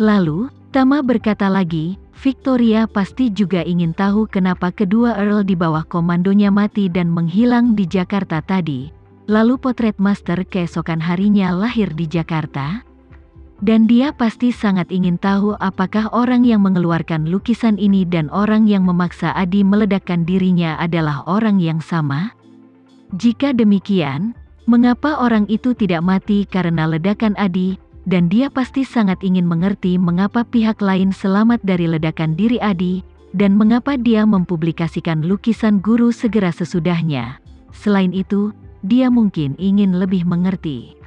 Lalu, Tama berkata lagi, Victoria pasti juga ingin tahu kenapa kedua Earl di bawah komandonya mati dan menghilang di Jakarta tadi. Lalu potret Master keesokan harinya lahir di Jakarta. Dan dia pasti sangat ingin tahu apakah orang yang mengeluarkan lukisan ini dan orang yang memaksa Adi meledakkan dirinya adalah orang yang sama. Jika demikian, mengapa orang itu tidak mati karena ledakan Adi? Dan dia pasti sangat ingin mengerti mengapa pihak lain selamat dari ledakan diri Adi, dan mengapa dia mempublikasikan lukisan guru segera sesudahnya. Selain itu, dia mungkin ingin lebih mengerti.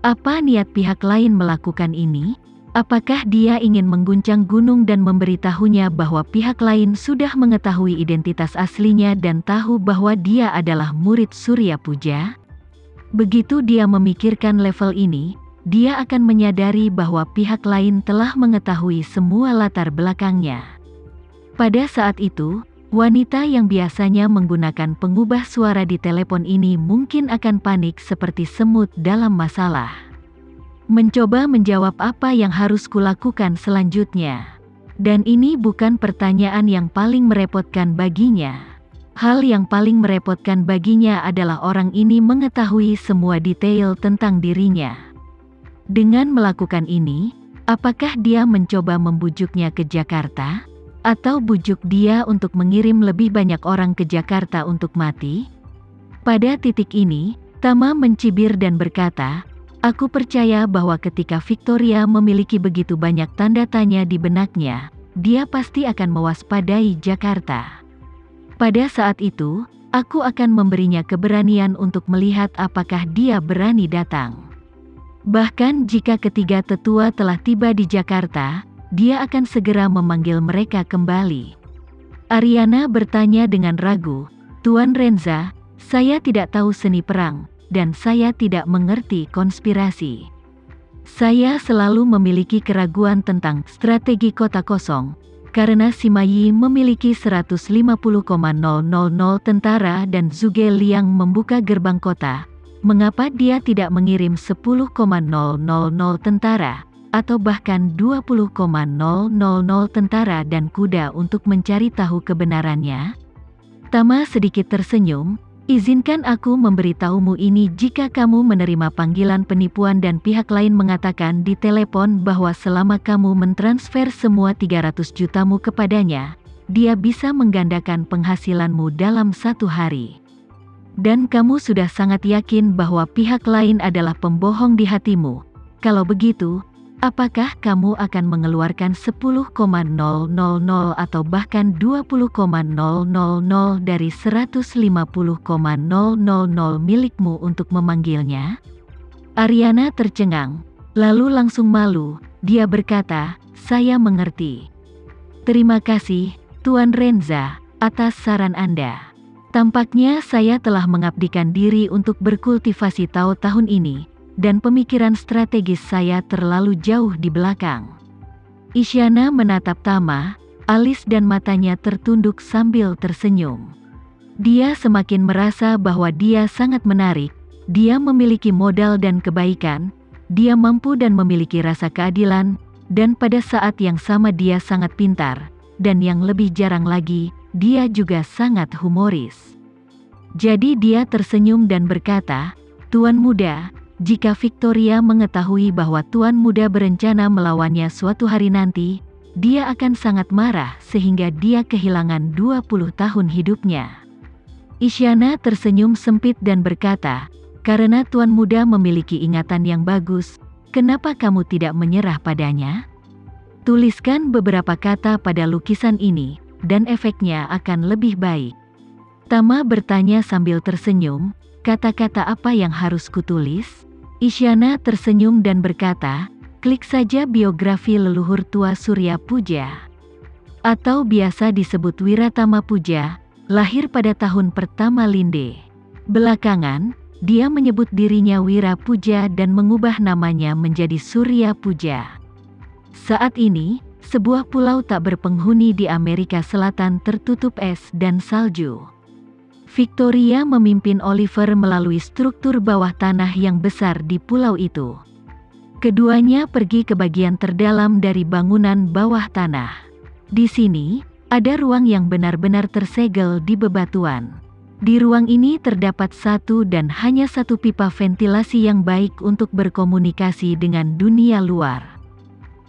Apa niat pihak lain melakukan ini? Apakah dia ingin mengguncang gunung dan memberitahunya bahwa pihak lain sudah mengetahui identitas aslinya dan tahu bahwa dia adalah murid Surya Puja? Begitu dia memikirkan level ini, dia akan menyadari bahwa pihak lain telah mengetahui semua latar belakangnya. Pada saat itu, wanita yang biasanya menggunakan pengubah suara di telepon ini mungkin akan panik seperti semut dalam masalah. Mencoba menjawab apa yang harus kulakukan selanjutnya. Dan ini bukan pertanyaan yang paling merepotkan baginya. Hal yang paling merepotkan baginya adalah orang ini mengetahui semua detail tentang dirinya. Dengan melakukan ini, apakah dia mencoba membujuknya ke Jakarta? Atau bujuk dia untuk mengirim lebih banyak orang ke Jakarta untuk mati? Pada titik ini, Tama mencibir dan berkata, "Aku percaya bahwa ketika Victoria memiliki begitu banyak tanda tanya di benaknya, dia pasti akan mewaspadai Jakarta. Pada saat itu, aku akan memberinya keberanian untuk melihat apakah dia berani datang. Bahkan jika ketiga tetua telah tiba di Jakarta, dia akan segera memanggil mereka kembali." Ariana bertanya dengan ragu, "Tuan Renza, saya tidak tahu seni perang, dan saya tidak mengerti konspirasi. Saya selalu memiliki keraguan tentang strategi kota kosong, karena Simayi memiliki 150,000 tentara dan Zhuge Liang membuka gerbang kota. Mengapa dia tidak mengirim 10,000 tentara, atau bahkan 20,000 tentara dan kuda untuk mencari tahu kebenarannya?" Tama sedikit tersenyum, "Izinkan aku memberitahumu ini jika kamu menerima panggilan penipuan dan pihak lain mengatakan di telepon bahwa selama kamu mentransfer semua 300 jutamu kepadanya, dia bisa menggandakan penghasilanmu dalam 1 hari. Dan kamu sudah sangat yakin bahwa pihak lain adalah pembohong di hatimu. Kalau begitu, apakah kamu akan mengeluarkan 10,000 atau bahkan 20,000 dari 150,000 milikmu untuk memanggilnya?" Ariana tercengang, lalu langsung malu. Dia berkata, "Saya mengerti. Terima kasih, Tuan Renza, atas saran Anda. Tampaknya saya telah mengabdikan diri untuk berkultivasi Tao tahun ini, dan pemikiran strategis saya terlalu jauh di belakang." Isyana menatap Tama, alis dan matanya tertunduk sambil tersenyum. Dia semakin merasa bahwa dia sangat menarik, dia memiliki modal dan kebaikan, dia mampu dan memiliki rasa keadilan, dan pada saat yang sama dia sangat pintar, dan yang lebih jarang lagi, dia juga sangat humoris. Jadi dia tersenyum dan berkata, "Tuan Muda, jika Victoria mengetahui bahwa Tuan Muda berencana melawannya suatu hari nanti, dia akan sangat marah sehingga dia kehilangan 20 tahun hidupnya." Isyana tersenyum sempit dan berkata, "Karena Tuan Muda memiliki ingatan yang bagus, kenapa kamu tidak menyerah padanya? Tuliskan beberapa kata pada lukisan ini, dan efeknya akan lebih baik." Tama bertanya sambil tersenyum, "Kata-kata apa yang harus kutulis?" Isyana tersenyum dan berkata, "Klik saja biografi leluhur tua Surya Puja, atau biasa disebut Wiratama Puja, lahir pada tahun pertama Linde. Belakangan, dia menyebut dirinya Wira Puja dan mengubah namanya menjadi Surya Puja. Saat ini, sebuah pulau tak berpenghuni di Amerika Selatan tertutup es dan salju. Victoria memimpin Oliver melalui struktur bawah tanah yang besar di pulau itu. Keduanya pergi ke bagian terdalam dari bangunan bawah tanah. Di sini, ada ruang yang benar-benar tersegel di bebatuan. Di ruang ini terdapat satu dan hanya satu pipa ventilasi yang baik untuk berkomunikasi dengan dunia luar.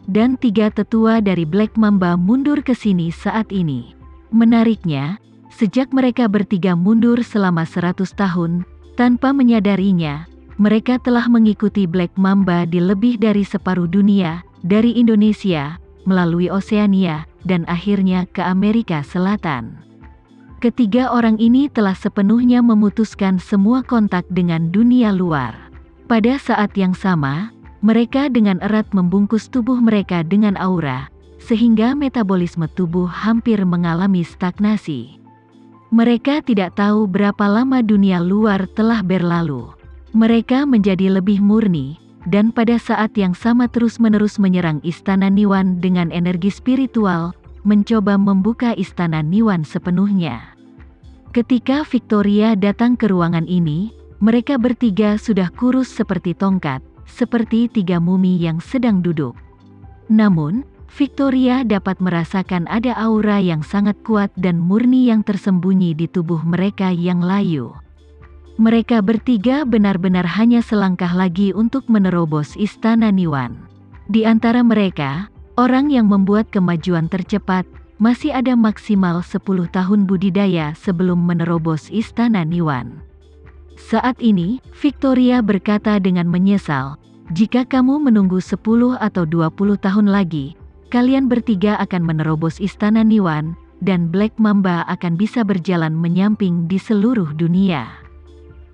Dan 3 tetua dari Black Mamba mundur ke sini saat ini. Menariknya, sejak mereka bertiga mundur selama 100 tahun, tanpa menyadarinya, mereka telah mengikuti Black Mamba di lebih dari separuh dunia, dari Indonesia, melalui Oseania, dan akhirnya ke Amerika Selatan. Ketiga orang ini telah sepenuhnya memutuskan semua kontak dengan dunia luar. Pada saat yang sama, mereka dengan erat membungkus tubuh mereka dengan aura, sehingga metabolisme tubuh hampir mengalami stagnasi. Mereka tidak tahu berapa lama dunia luar telah berlalu. Mereka menjadi lebih murni, dan pada saat yang sama terus-menerus menyerang Istana Niwan dengan energi spiritual, mencoba membuka Istana Niwan sepenuhnya. Ketika Victoria datang ke ruangan ini, mereka bertiga sudah kurus seperti tongkat, seperti 3 mumi yang sedang duduk. Namun, Victoria dapat merasakan ada aura yang sangat kuat dan murni yang tersembunyi di tubuh mereka yang layu. Mereka bertiga benar-benar hanya selangkah lagi untuk menerobos Istana Niwan. Di antara mereka, orang yang membuat kemajuan tercepat, masih ada maksimal 10 tahun budidaya sebelum menerobos Istana Niwan. Saat ini, Victoria berkata dengan menyesal, jika kamu menunggu 10 atau 20 tahun lagi, kalian bertiga akan menerobos Istana Niwan, dan Black Mamba akan bisa berjalan menyamping di seluruh dunia.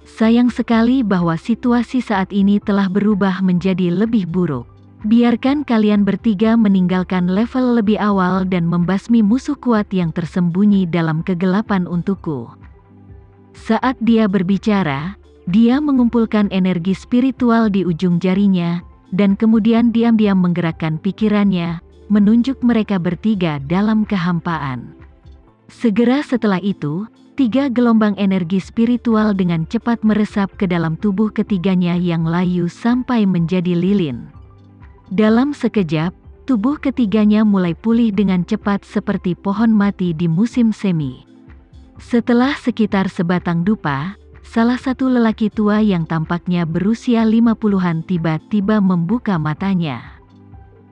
Sayang sekali bahwa situasi saat ini telah berubah menjadi lebih buruk. Biarkan kalian bertiga meninggalkan level lebih awal dan membasmi musuh kuat yang tersembunyi dalam kegelapan untukku. Saat dia berbicara, dia mengumpulkan energi spiritual di ujung jarinya, dan kemudian diam-diam menggerakkan pikirannya, menunjuk mereka bertiga dalam kehampaan. Segera setelah itu, 3 gelombang energi spiritual dengan cepat meresap ke dalam tubuh ketiganya yang layu sampai menjadi lilin. Dalam sekejap, tubuh ketiganya mulai pulih dengan cepat seperti pohon mati di musim semi. Setelah sekitar sebatang dupa, salah satu lelaki tua yang tampaknya berusia 50-an tiba-tiba membuka matanya.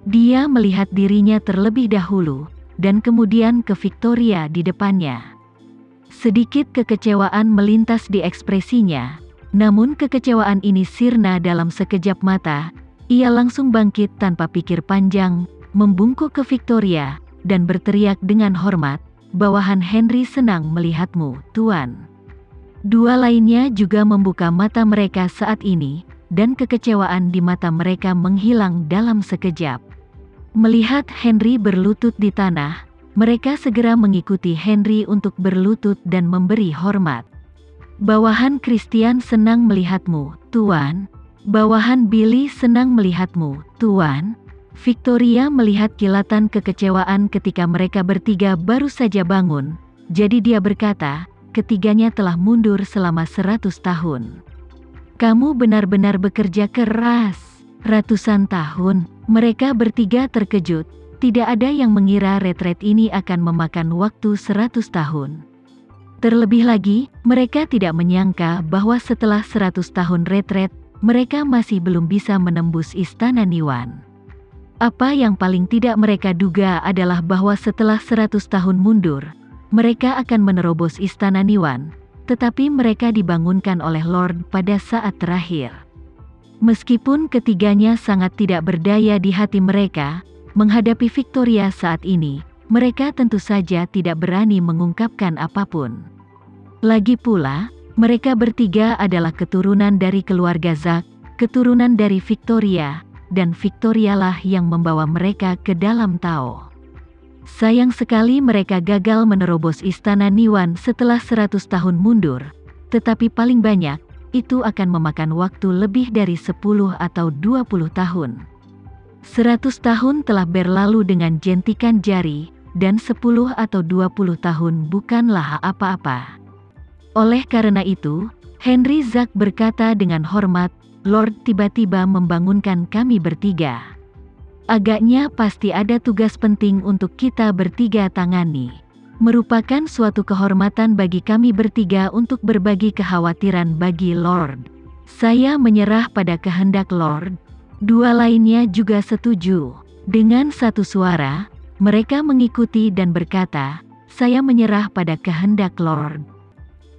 Dia melihat dirinya terlebih dahulu, dan kemudian ke Victoria di depannya. Sedikit kekecewaan melintas di ekspresinya, namun kekecewaan ini sirna dalam sekejap mata. Ia langsung bangkit tanpa pikir panjang, membungkuk ke Victoria, dan berteriak dengan hormat, "Bawahan Henry senang melihatmu, Tuan." 2 lainnya juga membuka mata mereka saat ini, dan kekecewaan di mata mereka menghilang dalam sekejap. Melihat Henry berlutut di tanah, mereka segera mengikuti Henry untuk berlutut dan memberi hormat. "Bawahan Christian senang melihatmu, Tuan." "Bawahan Billy senang melihatmu, Tuan." Victoria melihat kilatan kekecewaan ketika mereka bertiga baru saja bangun, jadi dia berkata, ketiganya telah mundur selama 100 tahun. "Kamu benar-benar bekerja keras. Ratusan tahun." Mereka bertiga terkejut. Tidak ada yang mengira retret ini akan memakan waktu 100 tahun. Terlebih lagi, mereka tidak menyangka bahwa setelah 100 tahun retret, mereka masih belum bisa menembus Istana Niwan. Apa yang paling tidak mereka duga adalah bahwa setelah 100 tahun mundur, mereka akan menerobos Istana Niwan, tetapi mereka dibangunkan oleh Lord pada saat terakhir. Meskipun ketiganya sangat tidak berdaya di hati mereka, menghadapi Victoria saat ini, mereka tentu saja tidak berani mengungkapkan apapun. Lagi pula, mereka bertiga adalah keturunan dari keluarga Zack, keturunan dari Victoria, dan Victorialah yang membawa mereka ke dalam Tao. Sayang sekali mereka gagal menerobos Istana Niwan setelah 100 tahun mundur, tetapi paling banyak, itu akan memakan waktu lebih dari 10 atau 20 tahun. 100 tahun telah berlalu dengan jentikan jari, dan 10 atau 20 tahun bukanlah apa-apa. Oleh karena itu, Henry Zack berkata dengan hormat, Lord tiba-tiba membangunkan kami bertiga. Agaknya pasti ada tugas penting untuk kita bertiga tangani. Merupakan suatu kehormatan bagi kami bertiga untuk berbagi kekhawatiran bagi Lord. Saya menyerah pada kehendak Lord. Dua lainnya juga setuju. Dengan satu suara, mereka mengikuti dan berkata, "Saya menyerah pada kehendak Lord."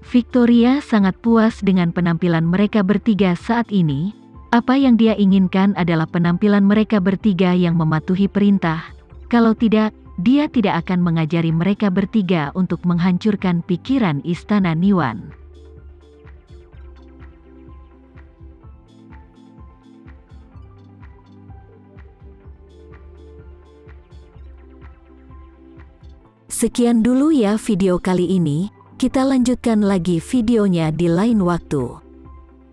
Victoria sangat puas dengan penampilan mereka bertiga saat ini. Apa yang dia inginkan adalah penampilan mereka bertiga yang mematuhi perintah. Kalau tidak, dia tidak akan mengajari mereka bertiga untuk menghancurkan pikiran Istana Niwan. Sekian dulu ya video kali ini. Kita lanjutkan lagi videonya di lain waktu.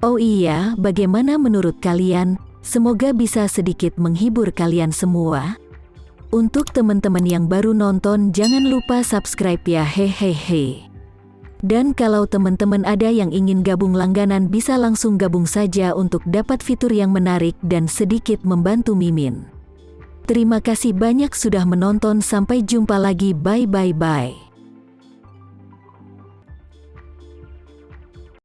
Oh iya, bagaimana menurut kalian? Semoga bisa sedikit menghibur kalian semua. Untuk teman-teman yang baru nonton, jangan lupa subscribe ya, hehehe. Dan kalau teman-teman ada yang ingin gabung langganan, bisa langsung gabung saja untuk dapat fitur yang menarik dan sedikit membantu Mimin. Terima kasih banyak sudah menonton, sampai jumpa lagi, bye.